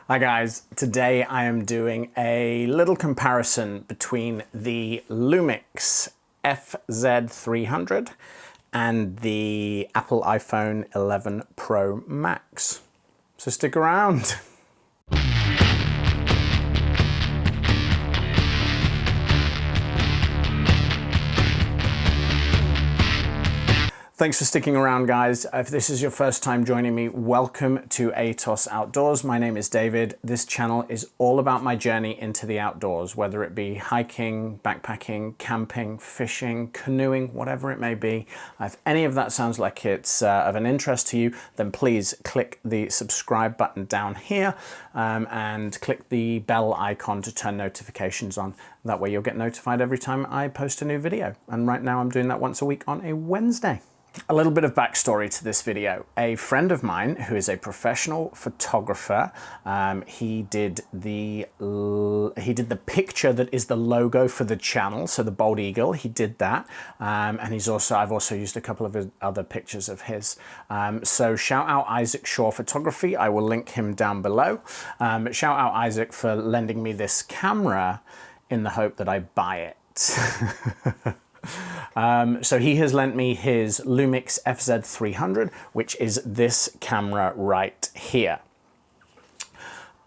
Hi guys, today I am doing a little comparison between the Lumix FZ300 and the Apple iPhone 11 Pro Max. So stick around. Thanks for sticking around, guys. If this is your first time joining me, welcome to Aeetos Outdoors. My name is David. This channel is all about my journey into the outdoors, whether it be hiking, backpacking, camping, fishing, canoeing, whatever it may be. If any of that sounds like it's of an interest to you, then please click the subscribe button down here and click the bell icon to turn notifications on. That way you'll get notified every time I post a new video. And right now I'm doing that once a week on a Wednesday. A little bit of backstory to this video. A friend of mine who is a professional photographer, he did the picture that is the logo for the channel, so the bald eagle. He did that, and I've also used a couple of his other pictures of his. So shout out Isaac Shaw Photography. I will link him down below. Shout out Isaac for lending me this camera in the hope that I buy it. So he has lent me his Lumix FZ300, which is this camera right here.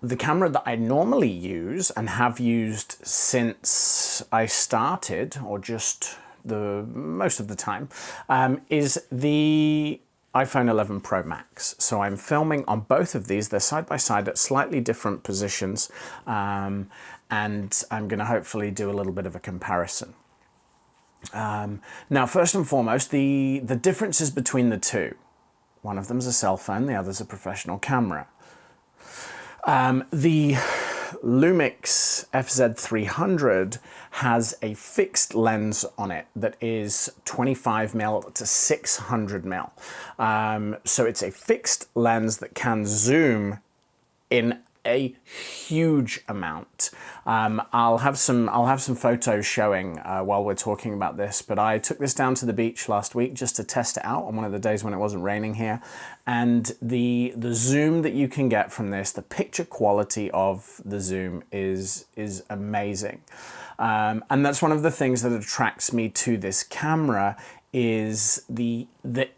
The camera that I normally use and have used since I started, or just most of the time, is the iPhone 11 Pro Max. So I'm filming on both of these. They're side by side at slightly different positions, and I'm going to hopefully do a little bit of a comparison. Now, first and foremost, the differences between the two. One of them's a cell phone, the other's a professional camera. The Lumix FZ300 has a fixed lens on it that is 25mm to 600mm. So it's a fixed lens that can zoom in a huge amount. I'll have some photos showing while we're talking about this, but I took this down to the beach last week just to test it out on one of the days when it wasn't raining here, and the zoom that you can get from this, the picture quality of the zoom is amazing. And that's one of the things that attracts me to this camera, is the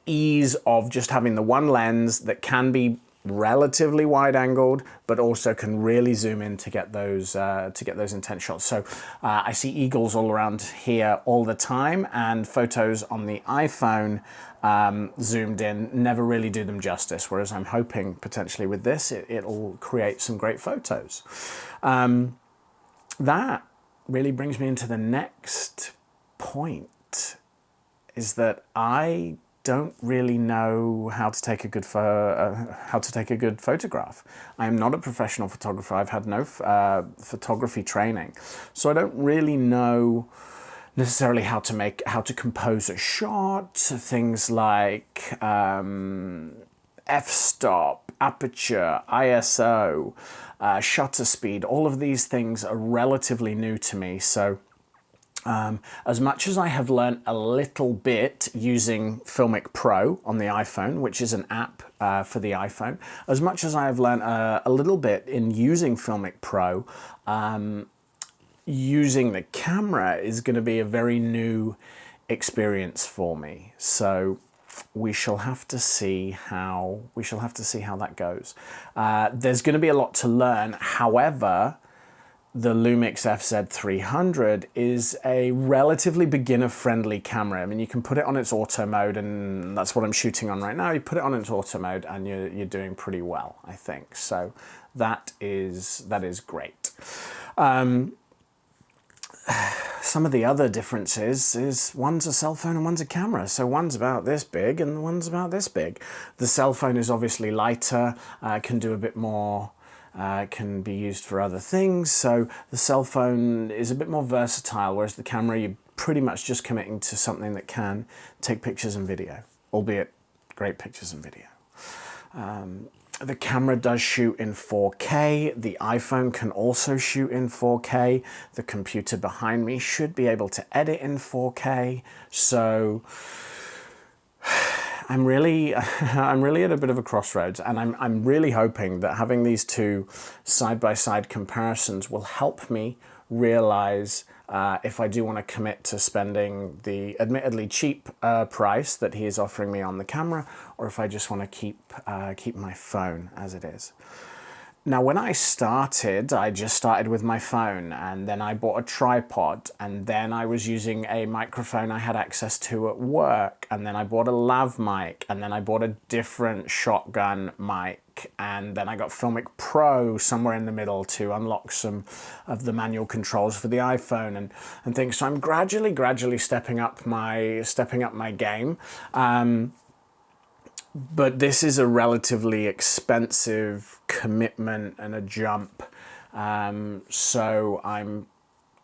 ease of just having the one lens that can be relatively wide angled, but also can really zoom in to get those intense shots. So I see eagles all around here all the time, and photos on the iPhone zoomed in never really do them justice, whereas I'm hoping potentially with this it'll create some great photos. That really brings me into the next point, is that I don't really know how to take a good photograph. I am not a professional photographer. I've had no photography training, so I don't really know necessarily how to compose a shot. Things like f-stop, aperture, ISO, shutter speed. All of these things are relatively new to me. So as much as I have learned a little bit using Filmic Pro on the iPhone, which is an app for the iPhone, as much as I have learned a little bit in using Filmic Pro, using the camera is going to be a very new experience for me. So we shall have to see how that goes. There's going to be a lot to learn. However, the Lumix FZ300 is a relatively beginner-friendly camera. I mean, you can put it on its auto mode, and that's what I'm shooting on right now. You put it on its auto mode, and you're doing pretty well, I think. So that is great. Some of the other differences is one's a cell phone and one's a camera. So one's about this big and one's about this big. The cell phone is obviously lighter, can do a bit more. Can be used for other things, so the cell phone is a bit more versatile, whereas the camera, you're pretty much just committing to something that can take pictures and video, albeit great pictures and video. The camera does shoot in 4K, the iPhone can also shoot in 4K, the computer behind me should be able to edit in 4K, so I'm really at a bit of a crossroads, and I'm really hoping that having these two side-by-side comparisons will help me realize if I do want to commit to spending the admittedly cheap price that he is offering me on the camera, or if I just want to keep my phone as it is. Now, when I started, I just started with my phone, and then I bought a tripod, and then I was using a microphone I had access to at work, and then I bought a lav mic, and then I bought a different shotgun mic, and then I got Filmic Pro somewhere in the middle to unlock some of the manual controls for the iPhone and things. So I'm gradually stepping up my game. But this is a relatively expensive commitment and a jump, so I'm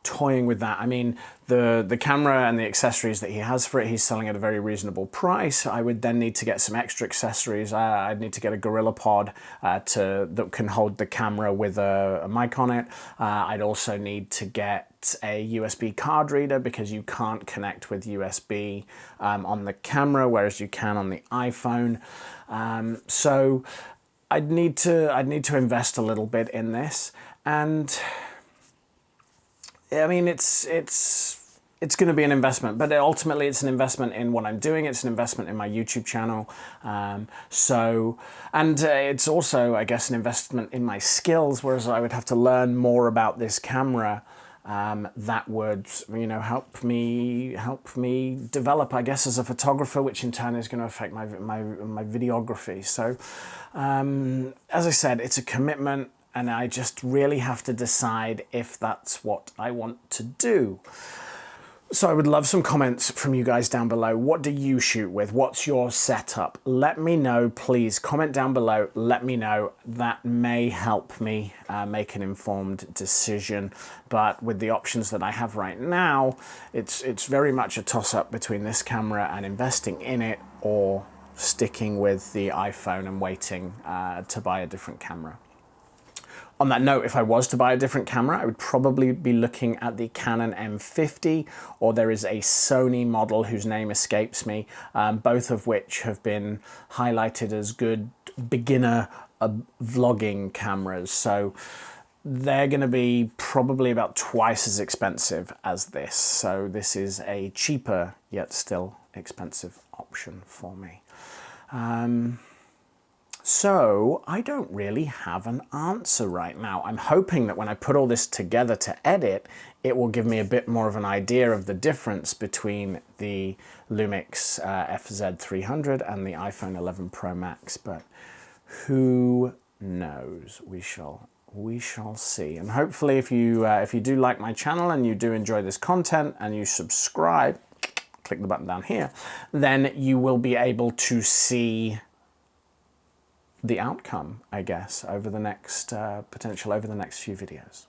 toying with that. I mean, the camera and the accessories that he has for it, he's selling at a very reasonable price. I would then need to get some extra accessories. I'd need to get a Gorilla Pod that can hold the camera with a mic on it. I'd also need to get a USB card reader, because you can't connect with USB on the camera, whereas you can on the iPhone. So I'd need to invest a little bit in this, and I mean, it's going to be an investment, but ultimately it's an investment in what I'm doing. It's an investment in my YouTube channel. It's also, I guess, an investment in my skills, whereas I would have to learn more about this camera that would, you know, help me develop, I guess, as a photographer, which in turn is going to affect my videography. So, as I said, it's a commitment, and I just really have to decide if that's what I want to do. So I would love some comments from you guys down below. What do you shoot with? What's your setup? Let me know, please. Comment down below. Let me know. That may help me make an informed decision. But with the options that I have right now, it's very much a toss-up between this camera and investing in it, or sticking with the iPhone and waiting to buy a different camera. On that note, if I was to buy a different camera, I would probably be looking at the Canon M50, or there is a Sony model whose name escapes me, both of which have been highlighted as good beginner vlogging cameras. So they're going to be probably about twice as expensive as this. So this is a cheaper yet still expensive option for me. So I don't really have an answer right now. I'm hoping that when I put all this together to edit, it will give me a bit more of an idea of the difference between the Lumix FZ300 and the iPhone 11 Pro Max, but who knows? We shall see. And hopefully if you do like my channel and you do enjoy this content and you subscribe, click the button down here, then you will be able to see the outcome, I guess, over the next over the next few videos.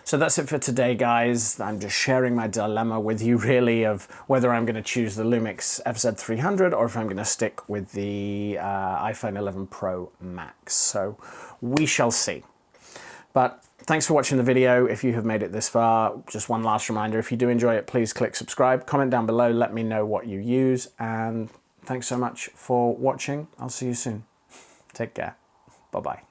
So that's it for today, guys. I'm just sharing my dilemma with you, really, of whether I'm going to choose the Lumix FZ300 or if I'm going to stick with the iPhone 11 Pro Max. So we shall see. But thanks for watching the video. If you have made it this far, just one last reminder, if you do enjoy it, please click subscribe, comment down below, let me know what you use, and thanks so much for watching. I'll see you soon. Take care. Bye-bye.